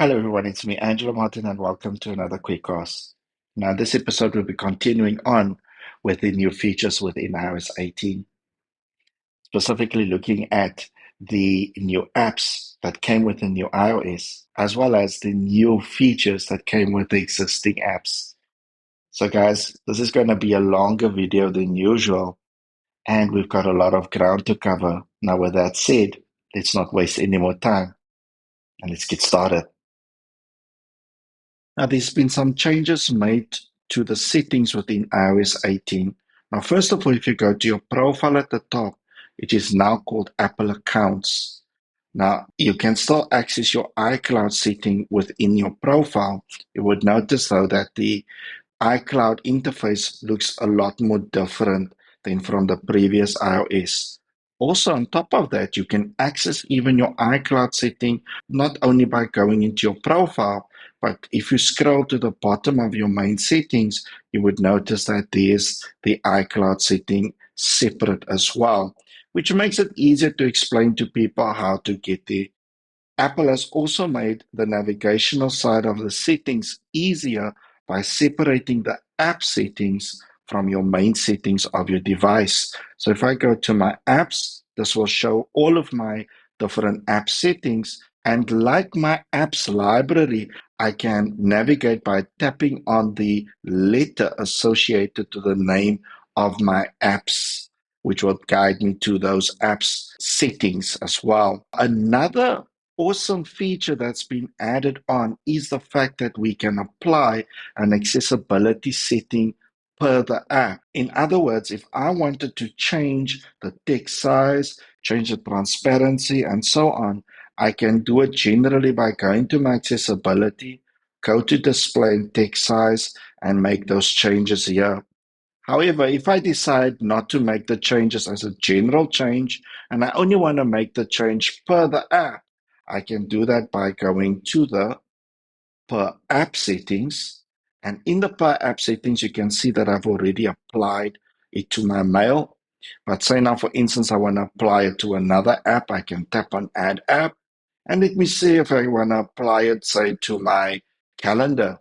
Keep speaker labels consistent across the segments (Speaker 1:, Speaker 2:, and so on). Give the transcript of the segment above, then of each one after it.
Speaker 1: Hello, everyone. It's me, Angela Martin, and welcome to another Quickcast. Now, this episode will be continuing on with the new features within iOS 18, specifically looking at the new apps that came with the new iOS, as well as the new features that came with the existing apps. So, guys, this is going to be a longer video than usual, and we've got a lot of ground to cover. Now, with that said, let's not waste any more time and let's get started. Now, there's been some changes made to the settings within iOS 18. Now, first of all, if you go to your profile at the top, it is now called Apple Accounts. Now, you can still access your iCloud setting within your profile. You would notice, though, that the iCloud interface looks a lot more different than from the previous iOS. Also, on top of that, you can access even your iCloud setting not only by going into your profile, but if you scroll to the bottom of your main settings, you would notice that there's the iCloud setting separate as well, which makes it easier to explain to people how to get there. Apple has also made the navigational side of the settings easier by separating the app settings from your main settings of your device. So if I go to my apps, this will show all of my different app settings. And like my apps library, I can navigate by tapping on the letter associated to the name of my apps, which will guide me to those apps settings as well. Another awesome feature that's been added on is the fact that we can apply an accessibility setting per the app. In other words, if I wanted to change the text size, change the transparency, and so on, I can do it generally by going to my accessibility, go to display and text size, and make those changes here. However, if I decide not to make the changes as a general change and I only want to make the change per the app, I can do that by going to the per app settings. And in the per app settings, you can see that I've already applied it to my mail. But say now, for instance, I want to apply it to another app, I can tap on add app. And let me see if I want to apply it, say, to my calendar.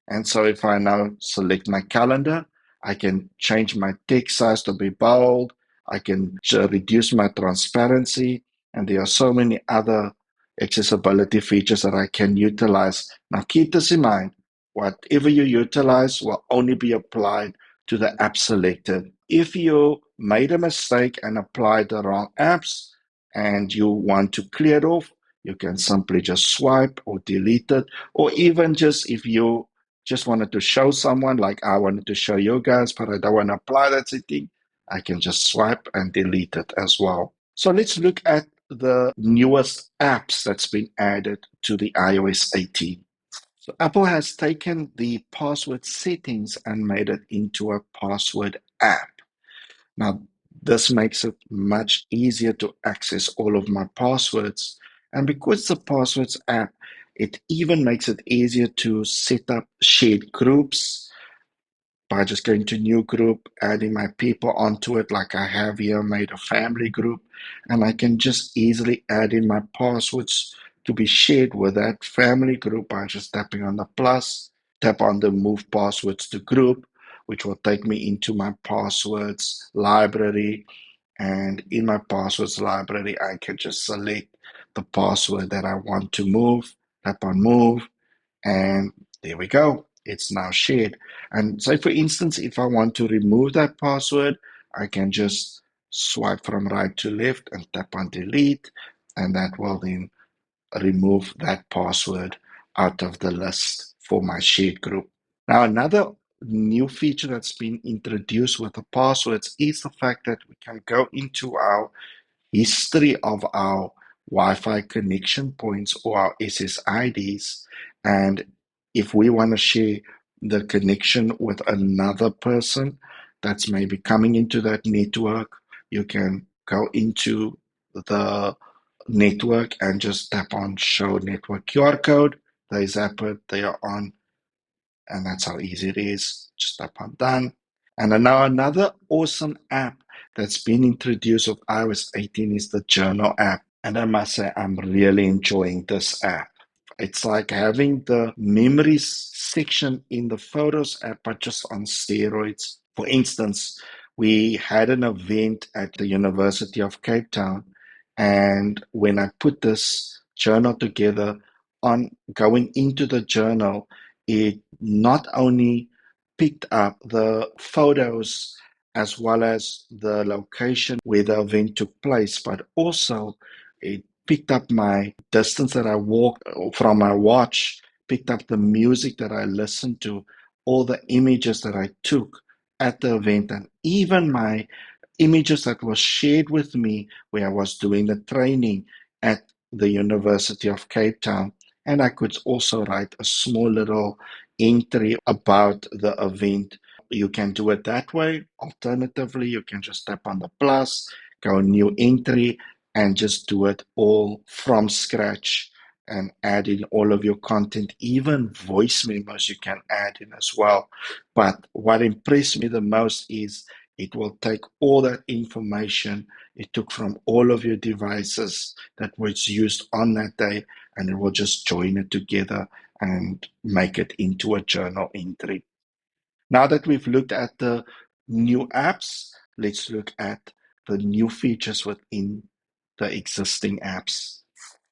Speaker 1: And so if I now select my calendar, I can change my text size to be bold. I can reduce my transparency. And there are so many other accessibility features that I can utilize. Now, keep this in mind. Whatever you utilize will only be applied to the app selected. If you made a mistake and applied the wrong apps and you want to clear it off, you can simply just swipe or delete it. Or even just if you just wanted to show someone, like I wanted to show you guys, but I don't want to apply that setting, I can just swipe and delete it as well. So let's look at the newest apps that's been added to the iOS 18. So Apple has taken the password settings and made it into a password app. Now, this makes it much easier to access all of my passwords. And because the passwords app, it even makes it easier to set up shared groups by just going to new group, adding my people onto it like I have here, made a family group, and I can just easily add in my passwords to be shared with that family group by just tapping on the plus, tap on the move passwords to group, which will take me into my passwords library. And in my passwords library, I can just select the password that I want to move, tap on move, and there we go. It's now shared. And say, for instance, if I want to remove that password, I can just swipe from right to left and tap on delete, and that will then remove that password out of the list for my shared group. Now, another new feature that's been introduced with the passwords is the fact that we can go into our history of our Wi-Fi connection points or our SSIDs. And if we want to share the connection with another person that's maybe coming into that network, you can go into the network and just tap on show network QR code. They zap it, they are on, and that's how easy it is. Just tap on done. And then now another awesome app that's been introduced with iOS 18 is the Journal app. And I must say, I'm really enjoying this app. It's like having the memories section in the Photos app, but just on steroids. For instance, we had an event at the University of Cape Town, and when I put this journal together, on going into the journal, it not only picked up the photos as well as the location where the event took place, but also it picked up my distance that I walked from my watch, picked up the music that I listened to, all the images that I took at the event, and even my images that was shared with me where I was doing the training at the University of Cape Town. And I could also write a small little entry about the event. You can do it that way. Alternatively, you can just tap on the plus, go new entry, and just do it all from scratch and add in all of your content. Even voice memos you can add in as well. But what impressed me the most is it will take all that information it took from all of your devices that was used on that day, and it will just join it together and make it into a journal entry. Now that we've looked at the new apps, let's look at the new features within the existing apps.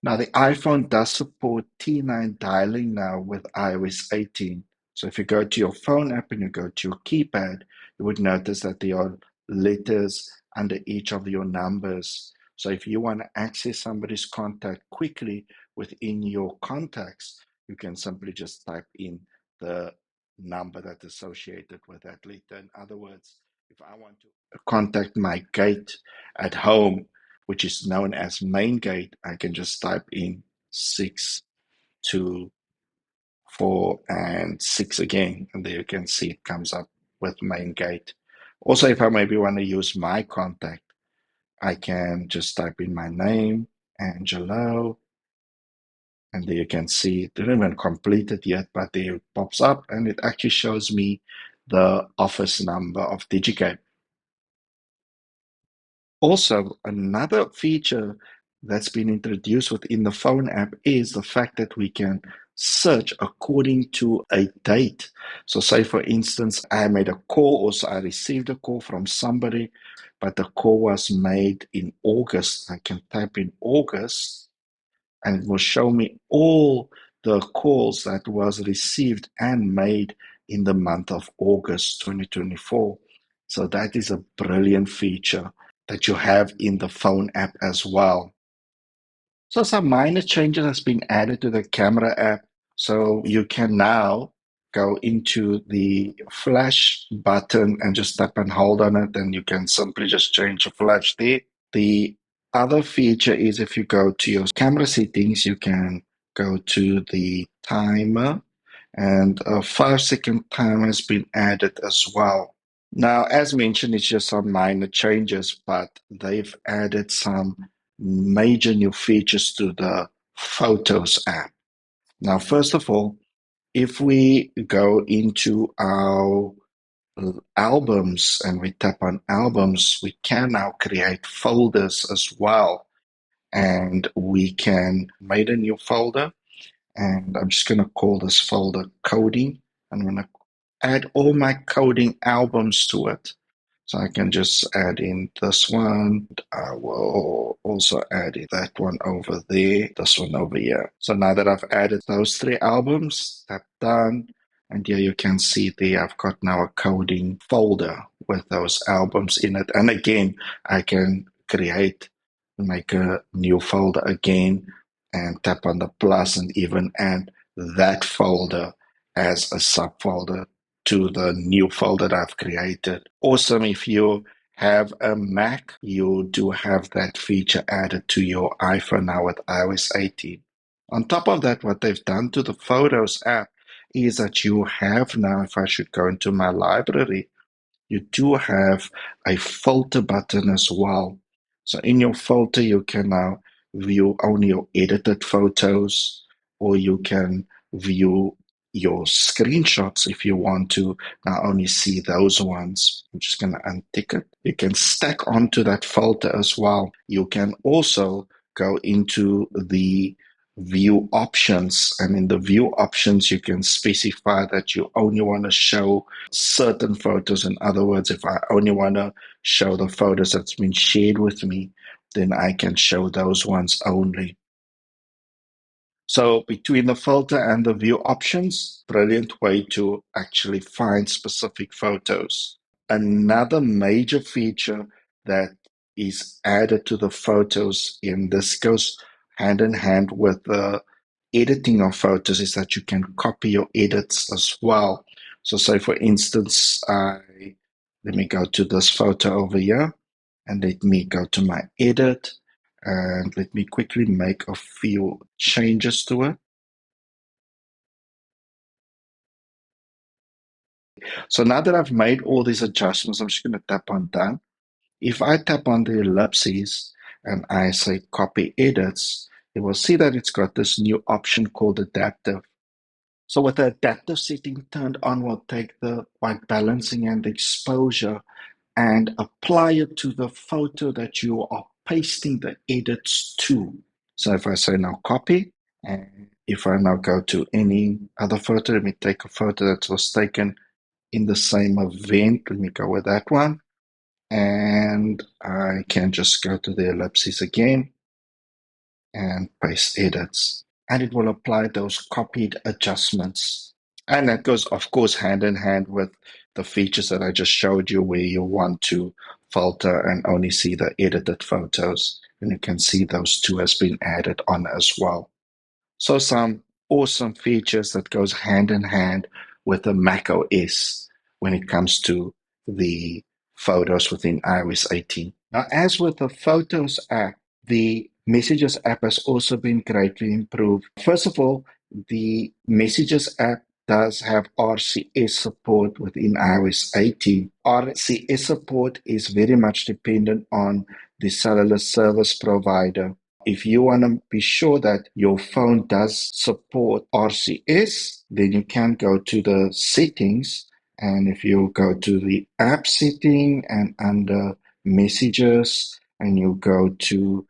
Speaker 1: Now, the iPhone does support T9 dialing now with iOS 18. So if you go to your phone app and you go to your keypad, you would notice that there are letters under each of your numbers. So if you want to access somebody's contact quickly within your contacts, you can simply just type in the number that's associated with that letter. In other words, if I want to contact my gate at home, which is known as main gate, I can just type in 6, 2, 4, and 6 again, and there you can see it comes up with main gate. Also, if I maybe want to use my contact, I can just type in my name, Angelo, and there you can see it didn't even complete it yet, but there it pops up and it actually shows me the office number of DigiCape. Also, another feature that's been introduced within the phone app is the fact that we can search according to a date. So, say for instance, I made a call, or so I received a call from somebody, but the call was made in August. I can type in August and it will show me all the calls that was received and made in the month of August 2024. So that is a brilliant feature that you have in the phone app as well. So some minor changes has been added to the camera app. So you can now go into the flash button and just tap and hold on it, and you can simply just change the flash there. The other feature is if you go to your camera settings, you can go to the timer, and a 5-second timer has been added as well. Now, as mentioned, it's just some minor changes, but they've added some major new features to the Photos app. Now, first of all, if we go into our albums and we tap on albums, we can now create folders as well. And we can make a new folder, and I'm just going to call this folder coding. I'm going to add all my coding albums to it. So I can just add in this one. I will also add in that one over there, this one over here. So now that I've added those 3 albums, tap done. And here you can see there I've got now a coding folder with those albums in it. And again, I can make a new folder again and tap on the plus and even add that folder as a subfolder to the new folder that I've created. Awesome. If you have a Mac, you do have that feature added to your iPhone now with iOS 18. On top of that, what they've done to the Photos app is that you have now, if I should go into my library, you do have a filter button as well. So in your filter, you can now view only your edited photos, or you can view your screenshots if you want to now only see those ones. I'm just going to untick it. You can stack onto that filter as well. You can also go into the view options. And in the view options, you can specify that you only want to show certain photos. In other words, if I only want to show the photos that's been shared with me, then I can show those ones only. So between the filter and the view options, brilliant way to actually find specific photos. Another major feature that is added to the photos, and this goes hand in hand with the editing of photos, is that you can copy your edits as well. So say for instance, let me go to this photo over here and let me go to my edit and let me quickly make a few changes to it. So now that I've made all these adjustments, I'm just going to tap on done. If I tap on the ellipses and I say copy edits, you will see that it's got this new option called adaptive. So with the adaptive setting turned on, we'll take the white balancing and the exposure and apply it to the photo that you are pasting the edits to. So if I say now copy, and if I now go to any other photo, let me take a photo that was taken in the same event. Let me go with that one. And I can just go to the ellipses again and paste edits. And it will apply those copied adjustments. And that goes, of course, hand in hand with the features that I just showed you where you want to filter and only see the edited photos. And you can see those two has been added on as well. So some awesome features that goes hand in hand with the Mac OS when it comes to the photos within iOS 18. Now, as with the Photos app, the Messages app has also been greatly improved. First of all, the Messages app does have RCS support within iOS 18. RCS support is very much dependent on the cellular service provider. If you want to be sure that your phone does support RCS, then you can go to the settings. And if you go to the app setting and under messages and you go to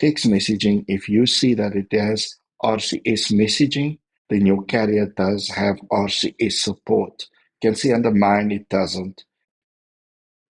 Speaker 1: text messaging, if you see that it has RCS messaging, then your carrier does have RCS support. You can see under mine, it doesn't.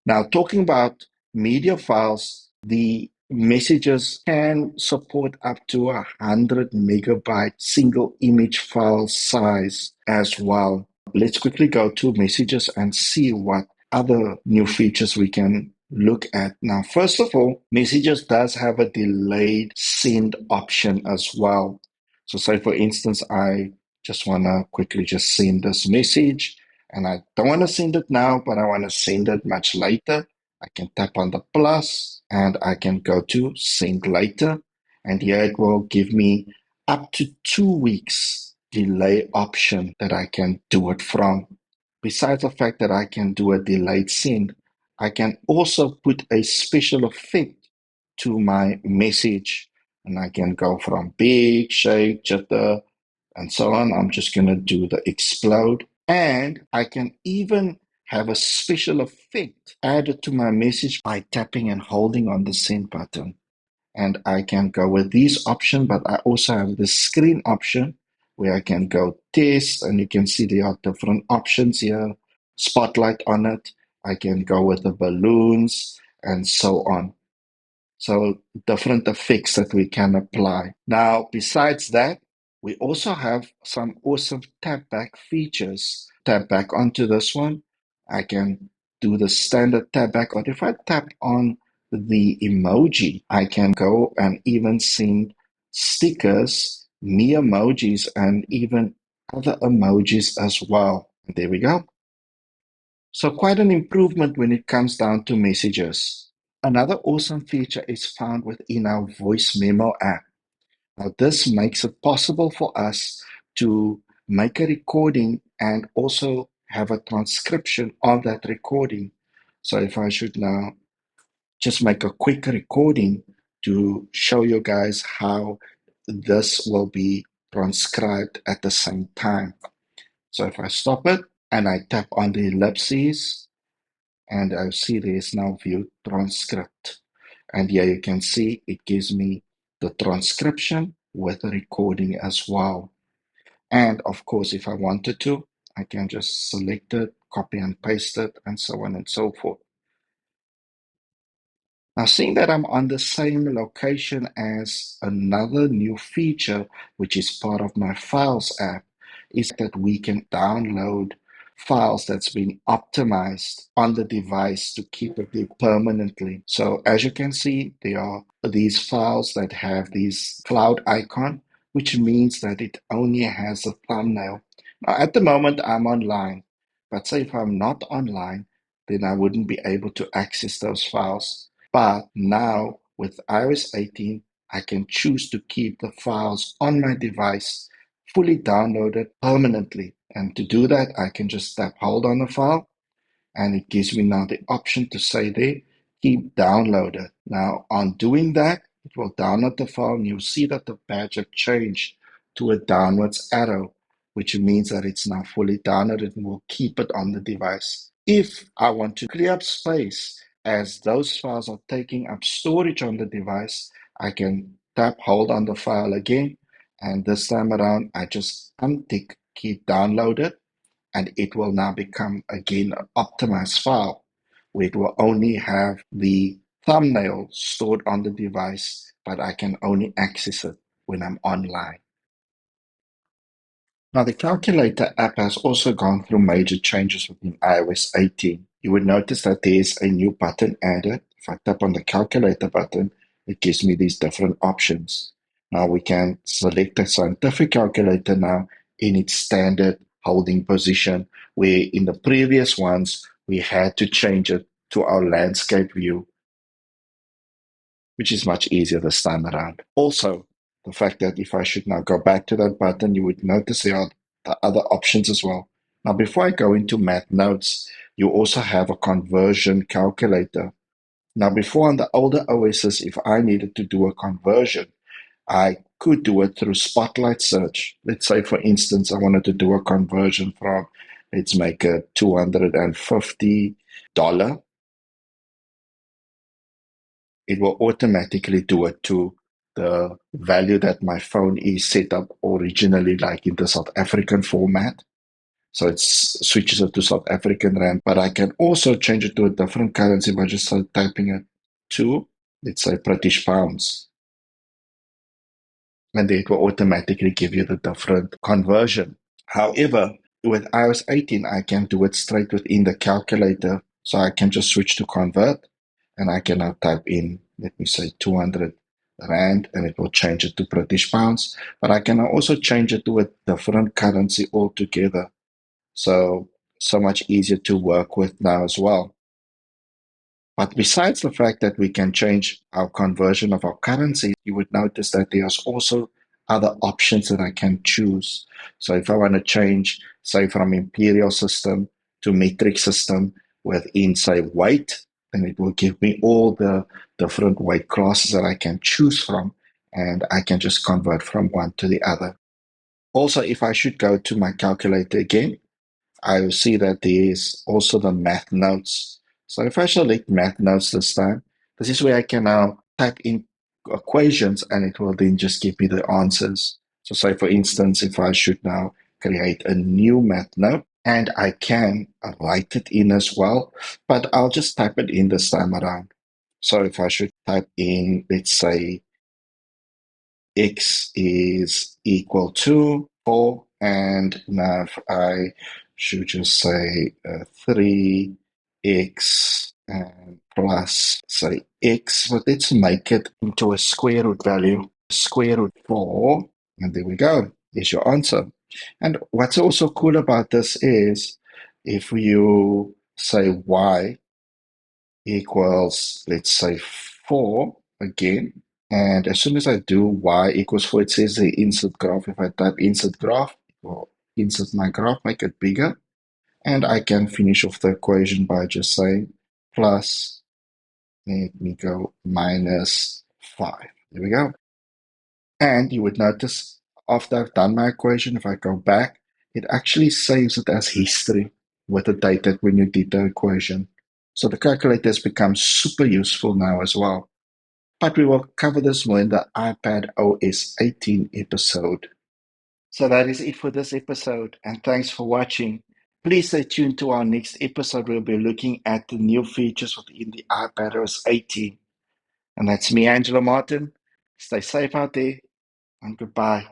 Speaker 1: Now, talking about media files, the messages can support up to 100 megabyte single image file size as well. Let's quickly go to messages and see what other new features we can look at. Now, first of all, messages does have a delayed send option as well. So say for instance, I just want to quickly just send this message and I don't want to send it now, but I want to send it much later. I can tap on the plus and I can go to send later. And here it will give me up to 2 weeks delay option that I can do it from. Besides the fact that I can do a delayed send, I can also put a special effect to my message. And I can go from big, shake, jitter, and so on. I'm just going to do the explode. And I can even have a special effect added to my message by tapping and holding on the send button. And I can go with these options, but I also have the screen option where I can go test, and you can see there are different options here, spotlight on it. I can go with the balloons and so on. So different effects that we can apply. Now, besides that, we also have some awesome tap back features. Tap back onto this one. I can do the standard tap back. But if I tap on the emoji, I can go and even send stickers, me emojis, and even other emojis as well. There we go. So quite an improvement when it comes down to messages. Another awesome feature is found within our voice memo app. Now, this makes it possible for us to make a recording and also have a transcription of that recording. So if I should now just make a quick recording to show you guys how this will be transcribed at the same time. So if I stop it and I tap on the ellipses, and I see there is now view transcript. And here you can see it gives me the transcription with the recording as well. And of course, if I wanted to, I can just select it, copy and paste it, and so on and so forth. Now, seeing that I'm on the same location as another new feature, which is part of my Files app, is that we can download files that's been optimized on the device to keep it there permanently. So as you can see, there are these files that have this cloud icon, which means that it only has a thumbnail. Now, at the moment, I'm online, but say if I'm not online, then I wouldn't be able to access those files. But now with iOS 18, I can choose to keep the files on my device fully downloaded permanently. And to do that, I can just tap hold on the file and it gives me now the option to say there, keep downloaded. Now on doing that, it will download the file and you'll see that the badge has changed to a downwards arrow, which means that it's now fully downloaded and will keep it on the device. If I want to clear up space as those files are taking up storage on the device, I can tap hold on the file again, and this time around I just untick keep downloaded, and it will now become again an optimized file where it will only have the thumbnail stored on the device, but I can only access it when I'm online. Now, the calculator app has also gone through major changes within iOS 18. You would notice that there's a new button added. If I tap on the calculator button, it gives me these different options. Now we can select a scientific calculator now in its standard holding position, where in the previous ones, we had to change it to our landscape view, which is much easier this time around. Also, the fact that if I should now go back to that button, you would notice there are the other options as well. Now, before I go into Math Notes, you also have a conversion calculator. Now, before on the older OSs, if I needed to do a conversion, I could do it through Spotlight Search. Let's say, for instance, I wanted to do a conversion from, let's make it $250. It will automatically do it to the value that my phone is set up originally, like in the South African format. So it switches it to South African Rand, but I can also change it to a different currency by just typing it to, let's say, British pounds. And then it will automatically give you the different conversion. However, with iOS 18, I can do it straight within the calculator. So I can just switch to convert and I can now type in, let me say 200 Rand, and it will change it to British pounds. But I can also change it to a different currency altogether. So much easier to work with now as well. But besides the fact that we can change our conversion of our currency, you would notice that there's also other options that I can choose. So if I want to change, say, from imperial system to metric system within, say, weight, then it will give me all the different weight classes that I can choose from, and I can just convert from one to the other. Also, if I should go to my calculator again, I will see that there is also the math notes. So if I select math notes this time, this is where I can now type in equations and it will then just give me the answers. So say for instance, if I should now create a new math note, and I can write it in as well, but I'll just type it in this time around. So if I should type in, let's say x is equal to 4, and now if I should just say 3x and plus, say, x, but let's make it into a square root value, square root 4, and there we go. There's your answer. And what's also cool about this is if you say y equals, let's say, 4 again, and as soon as I do y equals 4, it says the insert graph. If I type insert graph, it will insert my graph, make it bigger. And I can finish off the equation by just saying plus, let me go, minus 5. There we go. And you would notice after I've done my equation, if I go back, it actually saves it as history with the date that when you did the equation. So the calculator has become super useful now as well. but we will cover this more in the iPad OS 18 episode. So that is it for this episode, and thanks for watching. Please stay tuned to our next episode. We'll be looking at the new features within the iPad OS 18. And that's me, Angela Martin. Stay safe out there, and goodbye.